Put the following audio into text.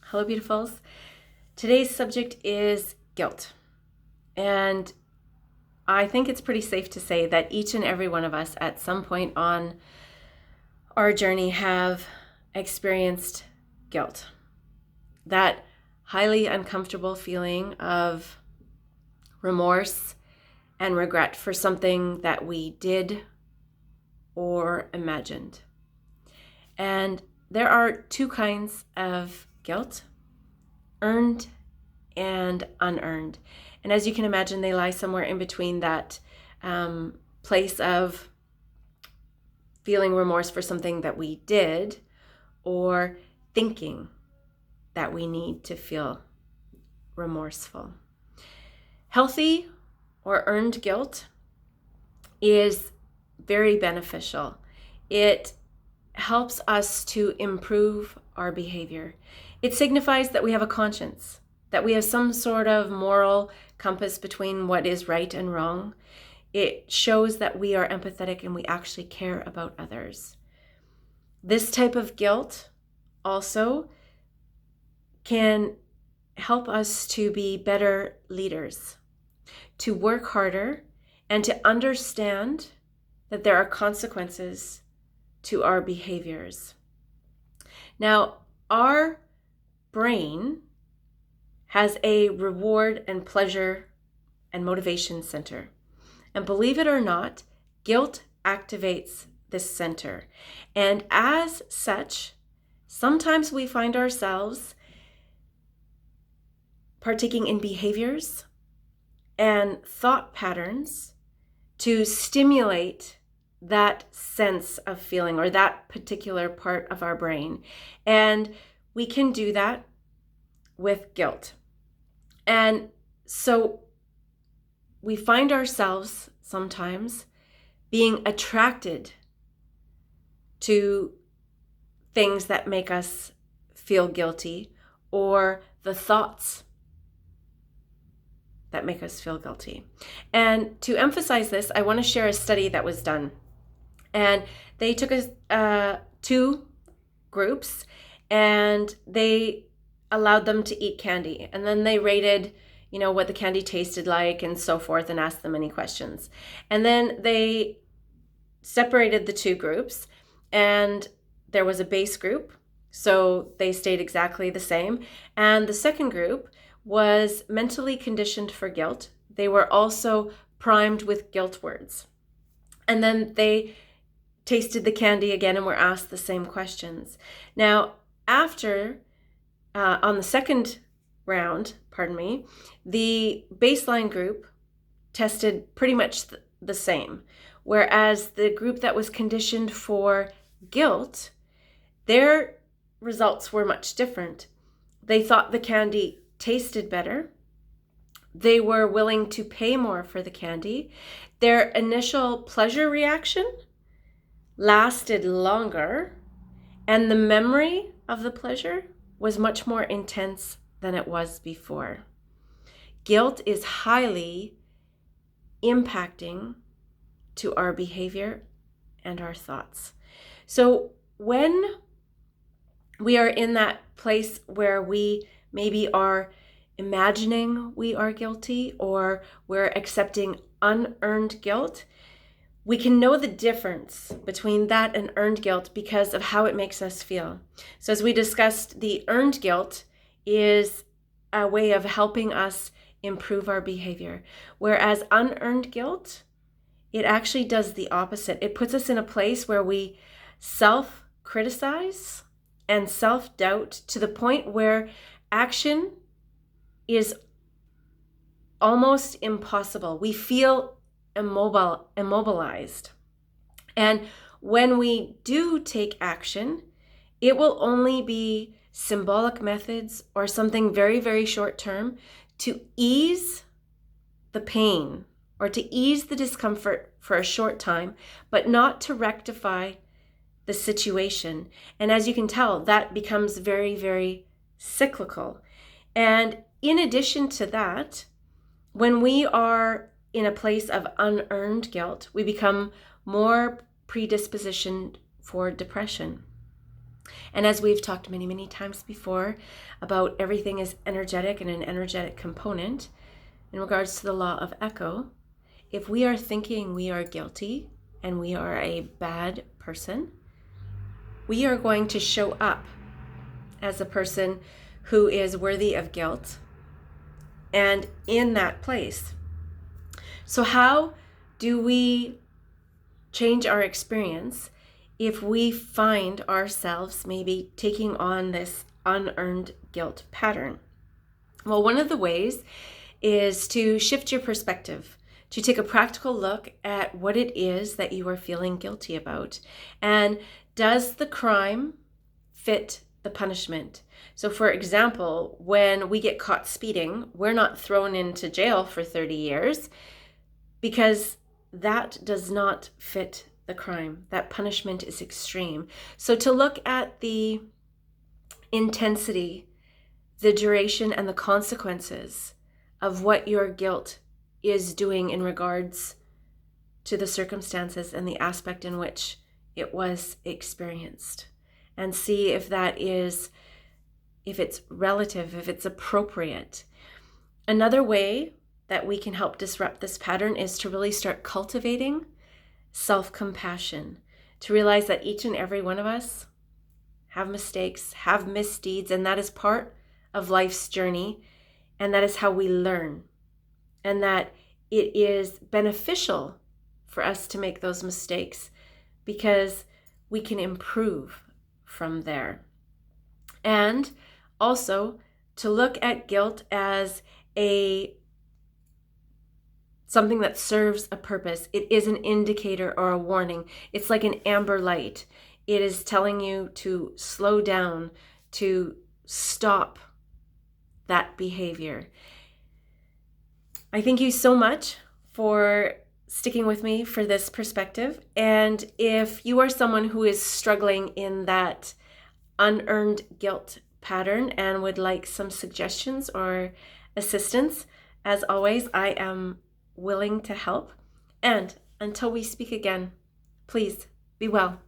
Hello, beautifuls. Today's subject is guilt. And I think it's pretty safe to say that each and every one of us at some point on our journey have experienced guilt. That highly uncomfortable feeling of remorse and regret for something that we did or imagined. And there are two kinds of guilt: earned and unearned. And as you can imagine, they lie somewhere in between that place of feeling remorse for something that we did or thinking that we need to feel remorseful. Healthy or earned guilt is very beneficial. It helps us to improve our behavior. It signifies that we have a conscience, that we have some sort of moral compass between what is right and wrong. It shows that we are empathetic and we actually care about others. This type of guilt also can help us to be better leaders, to work harder, and to understand that there are consequences to our behaviors. Now, our brain has a reward and pleasure and motivation center. And believe it or not, guilt activates this center. And as such, sometimes we find ourselves partaking in behaviors and thought patterns to stimulate that sense of feeling or that particular part of our brain. And we can do that with guilt. And so we find ourselves sometimes being attracted to things that make us feel guilty, or the thoughts that make us feel guilty. And to emphasize this, I want to share a study that was done. And they took two groups and they allowed them to eat candy. And then they rated, what the candy tasted like and so forth, and asked them any questions. And then they separated the two groups, and there was a base group. So they stayed exactly the same. And the second group was mentally conditioned for guilt. They were also primed with guilt words. And then they tasted the candy again and were asked the same questions. Now, after, on the second round, the baseline group tested pretty much the same, whereas the group that was conditioned for guilt, their results were much different. They thought the candy tasted better. They were willing to pay more for the candy. Their initial pleasure reaction lasted longer, and the memory of the pleasure was much more intense than it was before. Guilt is highly impacting to our behavior and our thoughts. So when we are in that place where we maybe are imagining we are guilty, or we're accepting unearned guilt, we can know the difference between that and earned guilt because of how it makes us feel. So as we discussed, the earned guilt is a way of helping us improve our behavior, whereas unearned guilt, it actually does the opposite. It puts us in a place where we self-criticize and self-doubt to the point where action is almost impossible. We feel immobilized. And when we do take action, it will only be symbolic methods or something very, very short term to ease the pain or to ease the discomfort for a short time, but not to rectify the situation. And as you can tell, that becomes very, very cyclical. And in addition to that, when we are in a place of unearned guilt, we become more predispositioned for depression. And as we've talked many, many times before about everything is energetic and an energetic component, in regards to the law of echo, if we are thinking we are guilty and we are a bad person, we are going to show up as a person who is worthy of guilt and in that place. So how do we change our experience if we find ourselves maybe taking on this unearned guilt pattern? Well, one of the ways is to shift your perspective, to take a practical look at what it is that you are feeling guilty about. And does the crime fit the punishment? So for example, when we get caught speeding, we're not thrown into jail for 30 years because that does not fit the crime. That punishment is extreme. So to look at the intensity, the duration, and the consequences of what your guilt is doing in regards to the circumstances and the aspect in which it was experienced, and see if that is, if it's relative, if it's appropriate. Another way that we can help disrupt this pattern is to really start cultivating self-compassion, to realize that each and every one of us have mistakes, have misdeeds, and that is part of life's journey, and that is how we learn, and that it is beneficial for us to make those mistakes because we can improve from there. And also to look at guilt as something that serves a purpose. It is an indicator or a warning. It's like an amber light. It is telling you to slow down, to stop that behavior. I thank you so much for sticking with me for this perspective. And if you are someone who is struggling in that unearned guilt pattern and would like some suggestions or assistance, as always, I am willing to help. And until we speak again, please be well.